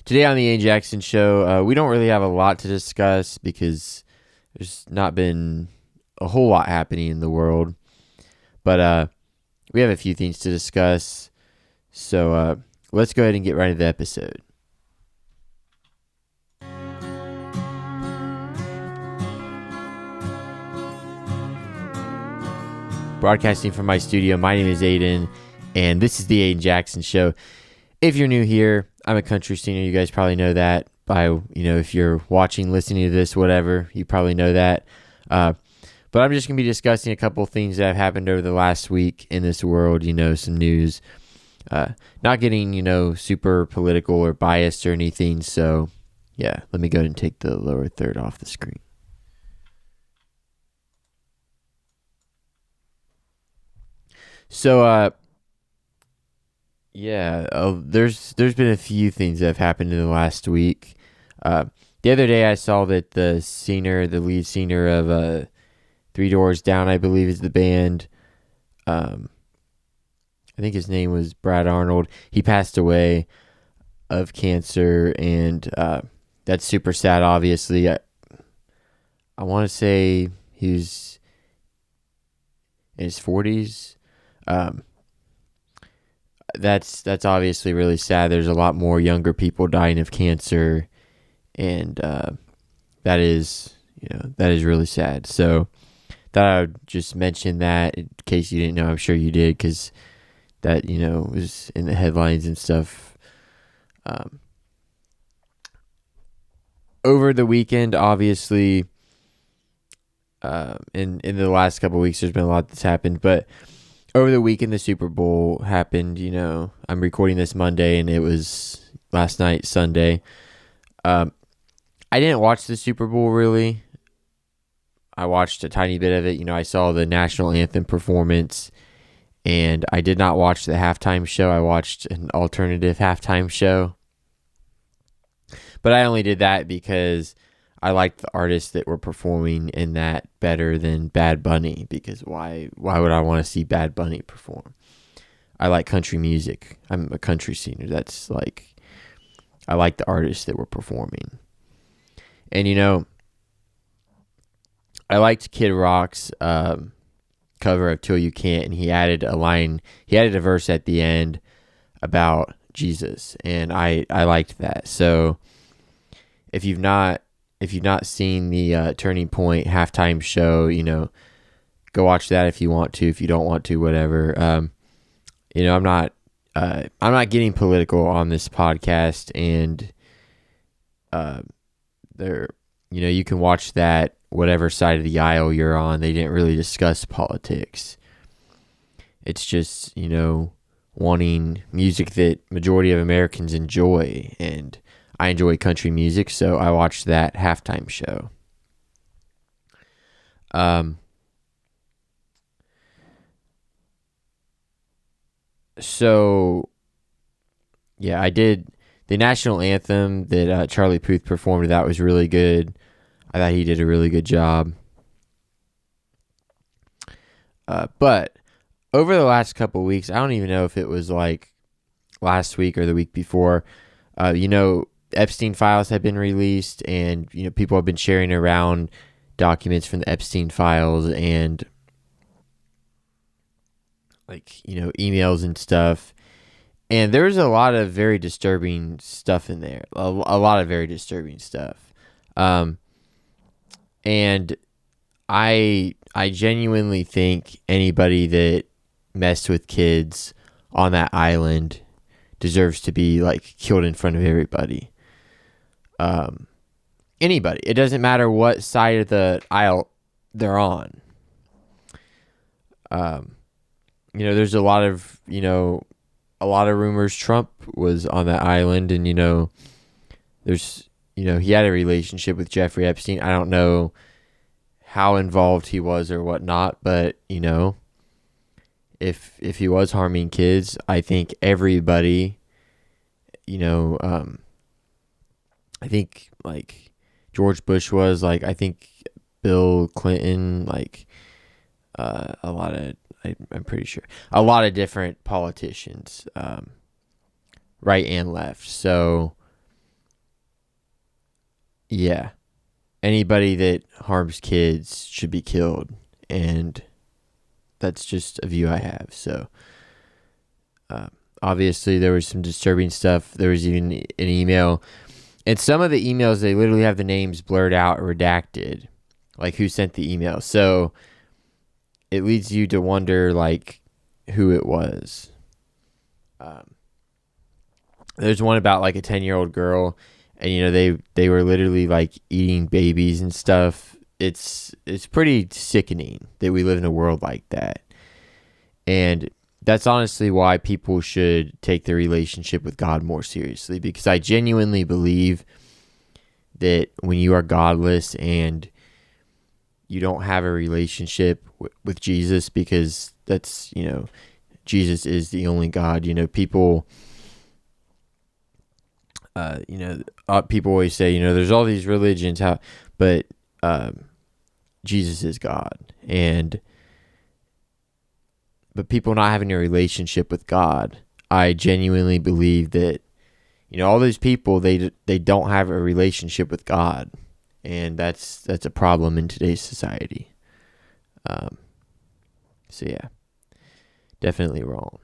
Today on the Ayden Jackson Show, we don't really have a lot to discuss because there's not been a whole lot happening in the world. But we have a few things to discuss. So let's go ahead and get right into the episode. Broadcasting from my studio, my name is Ayden, and this is the Ayden Jackson Show. If you're new here, I'm a country singer. You guys probably know that by, if you're watching, listening to this, whatever, you probably know that. But I'm just going to be discussing a couple things that have happened over the last week in this world, some news. Not getting, super political or biased or anything. So, yeah, let me go ahead and take the lower third off the screen. So, there's been a few things that have happened in the last week. The other day I saw that the lead singer of Three Doors Down, I believe is the band. I think his name was Brad Arnold. He passed away of cancer, and that's super sad, obviously. I want to say he was in his 40s. That's obviously really sad. There's a lot more younger people dying of cancer, and that is really sad. So thought I would just mention that in case you didn't know. I'm sure you did, because that was in the headlines and stuff. Over the weekend, obviously, in the last couple of weeks, there's been a lot that's happened, but over the weekend, the Super Bowl happened. I'm recording this Monday, and it was last night, Sunday. I didn't watch the Super Bowl, really. I watched a tiny bit of it. I saw the national anthem performance, and I did not watch the halftime show. I watched an alternative halftime show. But I only did that because I liked the artists that were performing in that better than Bad Bunny, because why would I want to see Bad Bunny perform? I like country music. I'm a country singer. I like the artists that were performing. And I liked Kid Rock's cover of Till You Can't, and he added a verse at the end about Jesus, and I liked that. So if you've not seen the Turning Point halftime show, go watch that if you want to. If you don't want to, whatever. I'm not getting political on this podcast, and you can watch that whatever side of the aisle you're on. They didn't really discuss politics. It's just wanting music that majority of Americans enjoy, and I enjoy country music, so I watched that halftime show. So, yeah, I did the national anthem that Charlie Puth performed. That was really good. I thought he did a really good job. But over the last couple of weeks, I don't even know if it was like last week or the week before, Epstein files have been released, and people have been sharing around documents from the Epstein files, and emails and stuff. And there's a lot of very disturbing stuff in there. A lot of very disturbing stuff. And I genuinely think anybody that messed with kids on that island deserves to be killed in front of everybody. Anybody. It doesn't matter what side of the aisle they're on. There's a lot of rumors Trump was on that island, and there's he had a relationship with Jeffrey Epstein. I don't know how involved he was or whatnot, but if he was harming kids, I think everybody, I think George Bush was, I think Bill Clinton, a lot of, I'm pretty sure, a lot of different politicians, right and left. So Yeah. Anybody that harms kids should be killed. And that's just a view I have. So, obviously, there was some disturbing stuff. There was even an email. And some of the emails, they literally have the names blurred out or redacted. Like, who sent the email. So, it leads you to wonder, like, who it was. There's one about, like, a 10-year-old girl. And, you know, they were literally, like, eating babies and stuff. It's pretty sickening that we live in a world like that. And that's honestly why people should take their relationship with God more seriously, because I genuinely believe that when you are godless and you don't have a relationship with Jesus, because that's, you know, Jesus is the only God. You know, people, people always say, you know, there's all these religions, but Jesus is God. But people not having a relationship with God, I genuinely believe that, you know, all those people, they don't have a relationship with God, and that's a problem in today's society. So yeah, definitely wrong.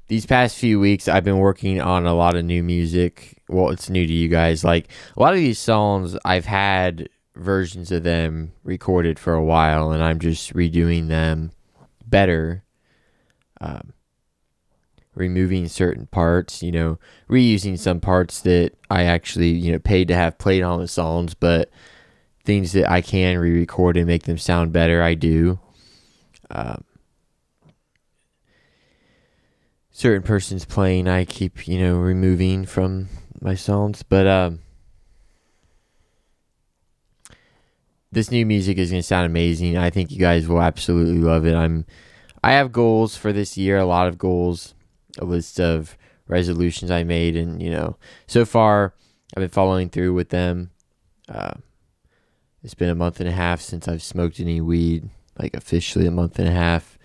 These past few weeks, I've been working on a lot of new music. Well, it's new to you guys. Like, a lot of these songs, I've had versions of them recorded for a while, and I'm just redoing them better. Removing certain parts, you know, reusing some parts that I actually, you know, paid to have played on the songs, but things that I can re-record and make them sound better, I do. Certain persons playing, I keep, you know, removing from my songs, but this new music is going to sound amazing. I think you guys will absolutely love it. I have goals for this year, a lot of goals, a list of resolutions I made, and, you know, so far I've been following through with them. It's been a month and a half since I've smoked any weed, like officially a month and a half.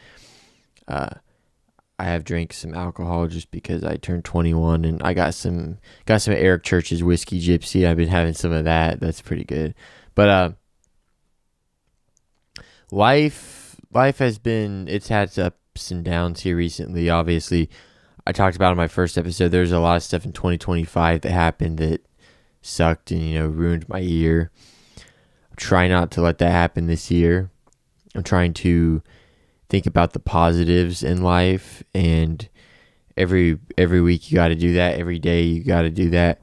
I have drank some alcohol just because I turned 21, and I got some Eric Church's Whiskey Gypsy. I've been having some of that. That's pretty good. But life has been, it's had ups and downs here recently. Obviously, I talked about in my first episode, there's a lot of stuff in 2025 that happened that sucked and, you know, ruined my year. I'm trying not to let that happen this year. I'm trying to think about the positives in life, and every week you got to do that. Every day you got to do that.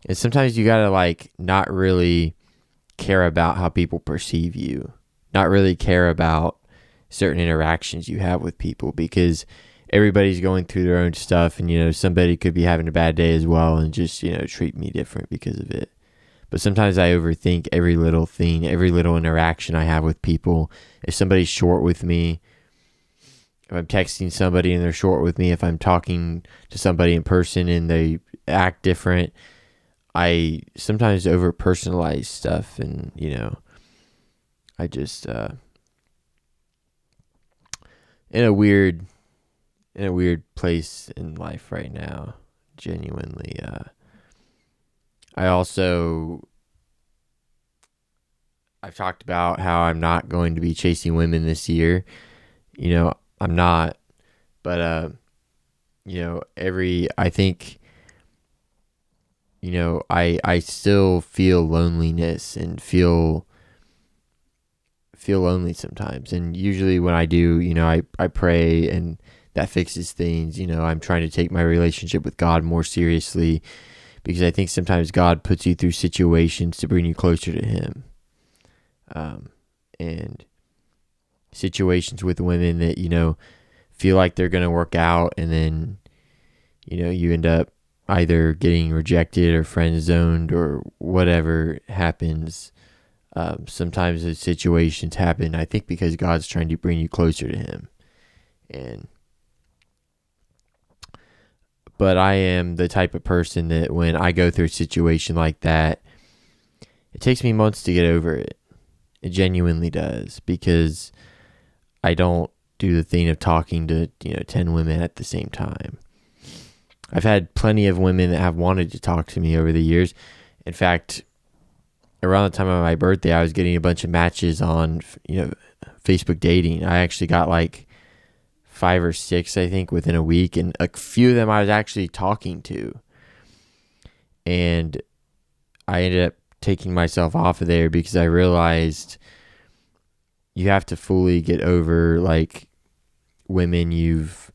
And sometimes you got to, like, not really care about how people perceive you, not really care about certain interactions you have with people, because everybody's going through their own stuff, and, you know, somebody could be having a bad day as well and just, you know, treat me different because of it. But sometimes I overthink every little thing, every little interaction I have with people. If somebody's short with me, if I'm texting somebody and they're short with me, if I'm talking to somebody in person and they act different, I sometimes over-personalize stuff, and, you know, I just in a weird place in life right now, genuinely. I've talked about how I'm not going to be chasing women this year. You know, I'm not, but you know, I think, you know, I still feel loneliness and feel lonely sometimes. And usually when I do, you know, I pray, and that fixes things. You know, I'm trying to take my relationship with God more seriously, because I think sometimes God puts you through situations to bring you closer to Him. And situations with women that, you know, feel like they're going to work out, and then, you know, you end up either getting rejected or friend zoned or whatever happens. Sometimes the situations happen, I think, because God's trying to bring you closer to Him. But I am the type of person that when I go through a situation like that, it takes me months to get over it. It genuinely does, because I don't do the thing of talking to, you know, 10 women at the same time. I've had plenty of women that have wanted to talk to me over the years. In fact, around the time of my birthday, I was getting a bunch of matches on, Facebook dating. I actually got like 5 or 6, I think, within a week, and a few of them I was actually talking to. And I ended up taking myself off of there because I realized you have to fully get over like women you've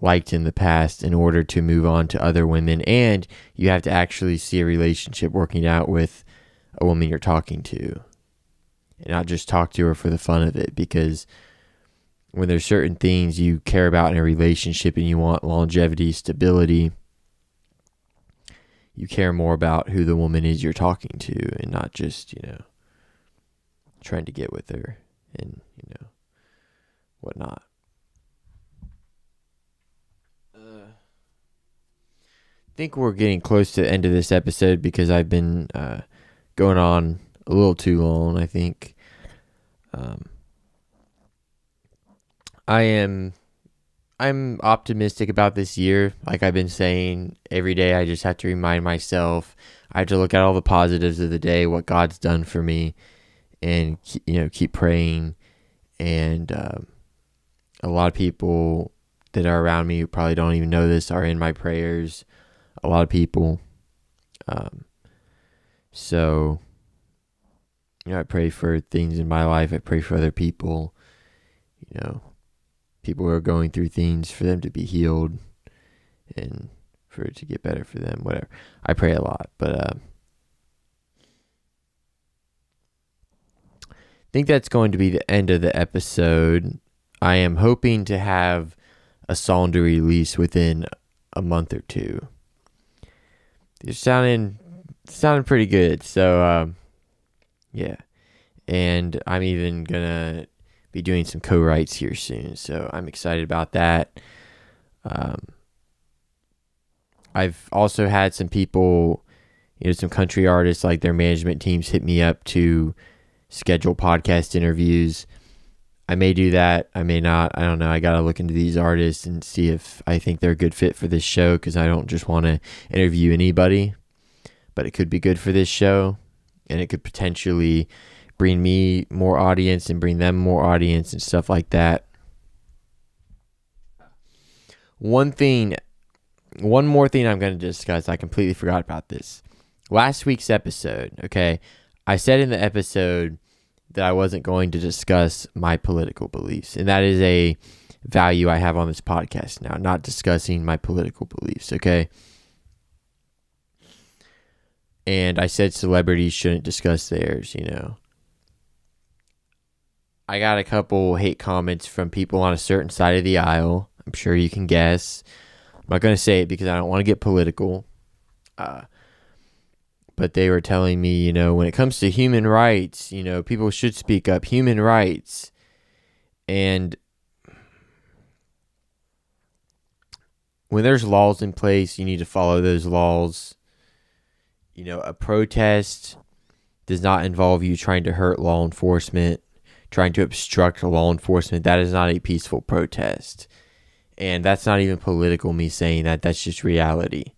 liked in the past in order to move on to other women, and you have to actually see a relationship working out with a woman you're talking to, and not just talk to her for the fun of it. Because when there's certain things you care about in a relationship and you want longevity, stability, you care more about who the woman is you're talking to, and not just, trying to get with her and, whatnot. I think we're getting close to the end of this episode because I've been going on a little too long, I think. I'm optimistic about this year. Like I've been saying, every day I just have to remind myself. I have to look at all the positives of the day, what God's done for me, and keep praying. And a lot of people that are around me who probably don't even know this are in my prayers. A lot of people. So I pray for things in my life. I pray for other people. People who are going through things, for them to be healed and for it to get better for them, whatever. I pray a lot, but I think that's going to be the end of the episode. I am hoping to have a song to release within a month or two. It's sounding pretty good, so yeah. And I'm even gonna be doing some co-writes here soon, so I'm excited about that. I've also had some people, some country artists, like their management teams, hit me up to schedule podcast interviews. I may do that, I may not, I don't know. I gotta look into these artists and see if I think they're a good fit for this show, because I don't just want to interview anybody, but it could be good for this show, and it could potentially bring me more audience and bring them more audience and stuff like that. One more thing I'm going to discuss. I completely forgot about this. Last week's episode, okay, I said in the episode that I wasn't going to discuss my political beliefs, and that is a value I have on this podcast now, not discussing my political beliefs, okay? And I said celebrities shouldn't discuss theirs, I got a couple hate comments from people on a certain side of the aisle. I'm sure you can guess. I'm not going to say it because I don't want to get political. But they were telling me, when it comes to human rights, people should speak up. Human rights. And when there's laws in place, you need to follow those laws. A protest does not involve you trying to hurt law enforcement, trying to obstruct law enforcement. That is not a peaceful protest. And that's not even political, me saying that. That's just reality.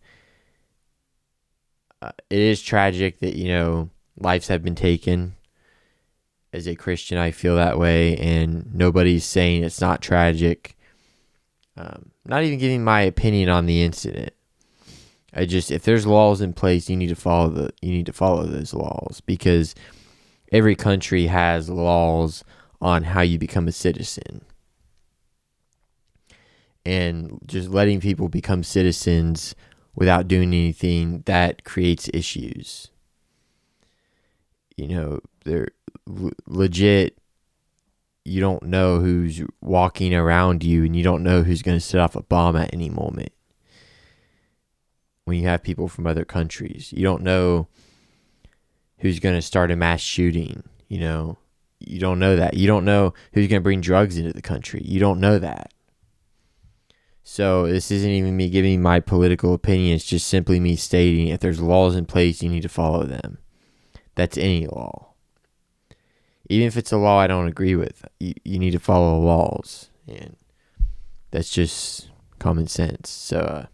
It is tragic that, lives have been taken. As a Christian, I feel that way. And nobody's saying it's not tragic. Not even giving my opinion on the incident. If there's laws in place, you need to follow those laws, because every country has laws on how you become a citizen. And just letting people become citizens without doing anything, that creates issues. They're legit. You don't know who's walking around you, and you don't know who's going to set off a bomb at any moment. When you have people from other countries, you don't know who's going to start a mass shooting. You don't know that. You don't know who's going to bring drugs into the country. You don't know that. So this isn't even me giving my political opinion. It's just simply me stating, if there's laws in place, you need to follow them. That's any law. Even if it's a law I don't agree with, you need to follow laws. And that's just common sense. So,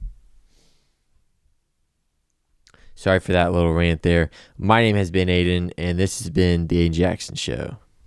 Sorry for that little rant there. My name has been Ayden, and this has been The Ayden Jackson Show.